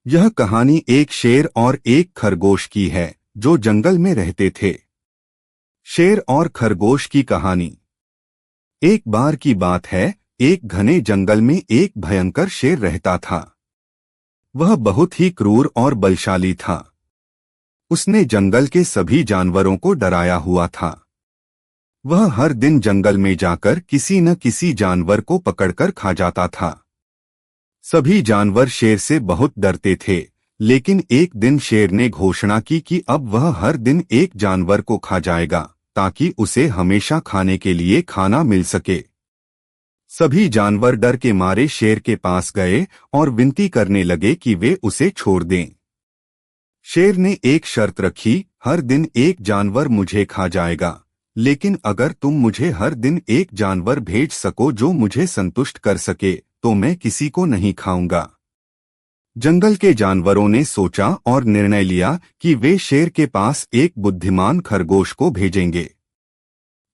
यह कहानी एक शेर और एक खरगोश की है जो जंगल में रहते थे। शेर और खरगोश की कहानी। एक बार की बात है, एक घने जंगल में एक भयंकर शेर रहता था। वह बहुत ही क्रूर और बलशाली था। उसने जंगल के सभी जानवरों को डराया हुआ था। वह हर दिन जंगल में जाकर किसी न किसी जानवर को पकड़कर खा जाता था। सभी जानवर शेर से बहुत डरते थे, लेकिन एक दिन शेर ने घोषणा की कि अब वह हर दिन एक जानवर को खा जाएगा ताकि उसे हमेशा खाने के लिए खाना मिल सके। सभी जानवर डर के मारे शेर के पास गए और विनती करने लगे कि वे उसे छोड़ दें। शेर ने एक शर्त रखी, हर दिन एक जानवर मुझे खा जाएगा, लेकिन अगर तुम मुझे हर दिन एक जानवर भेज सको जो मुझे संतुष्ट कर सके तो मैं किसी को नहीं खाऊंगा। जंगल के जानवरों ने सोचा और निर्णय लिया कि वे शेर के पास एक बुद्धिमान खरगोश को भेजेंगे।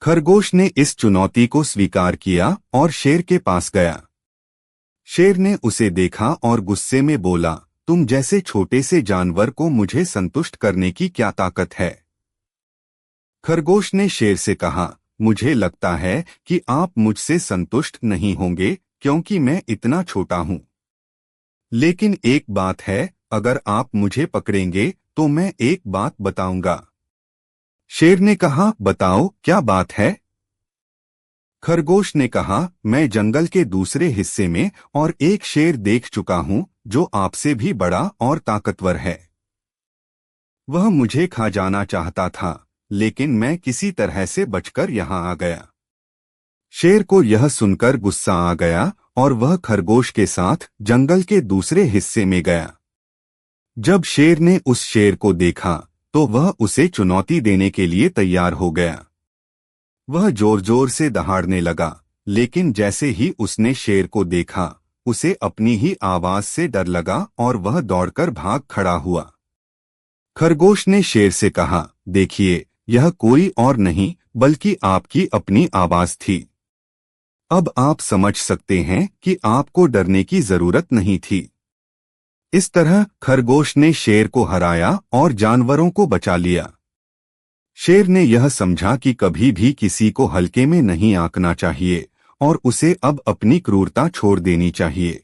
खरगोश ने इस चुनौती को स्वीकार किया और शेर के पास गया। शेर ने उसे देखा और गुस्से में बोला, तुम जैसे छोटे से जानवर को मुझे संतुष्ट करने की क्या ताकत है? खरगोश ने शेर से कहा, मुझे लगता है कि आप मुझसे संतुष्ट नहीं होंगे क्योंकि मैं इतना छोटा हूं। लेकिन एक बात है, अगर आप मुझे पकड़ेंगे तो मैं एक बात बताऊंगा। शेर ने कहा, बताओ क्या बात है? खरगोश ने कहा, मैं जंगल के दूसरे हिस्से में और एक शेर देख चुका हूं जो आपसे भी बड़ा और ताकतवर है। वह मुझे खा जाना चाहता था, लेकिन मैं किसी तरह से बचकर यहां आ गया। शेर को यह सुनकर गुस्सा आ गया और वह खरगोश के साथ जंगल के दूसरे हिस्से में गया। जब शेर ने उस शेर को देखा तो वह उसे चुनौती देने के लिए तैयार हो गया। वह जोर जोर से दहाड़ने लगा, लेकिन जैसे ही उसने शेर को देखा उसे अपनी ही आवाज से डर लगा और वह दौड़कर भाग खड़ा हुआ। खरगोश ने शेर से कहा, देखिए, यह कोई और नहीं बल्कि आपकी अपनी आवाज थी। अब आप समझ सकते हैं कि आपको डरने की जरूरत नहीं थी। इस तरह खरगोश ने शेर को हराया और जानवरों को बचा लिया। शेर ने यह समझा कि कभी भी किसी को हल्के में नहीं आंकना चाहिए और उसे अब अपनी क्रूरता छोड़ देनी चाहिए।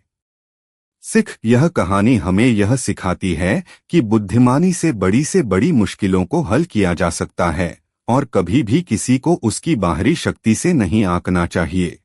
यह कहानी हमें यह सिखाती है कि बुद्धिमानी से बड़ी मुश्किलों को हल किया जा सकता है और कभी भी किसी को उसकी बाहरी शक्ति से नहीं आंकना चाहिए।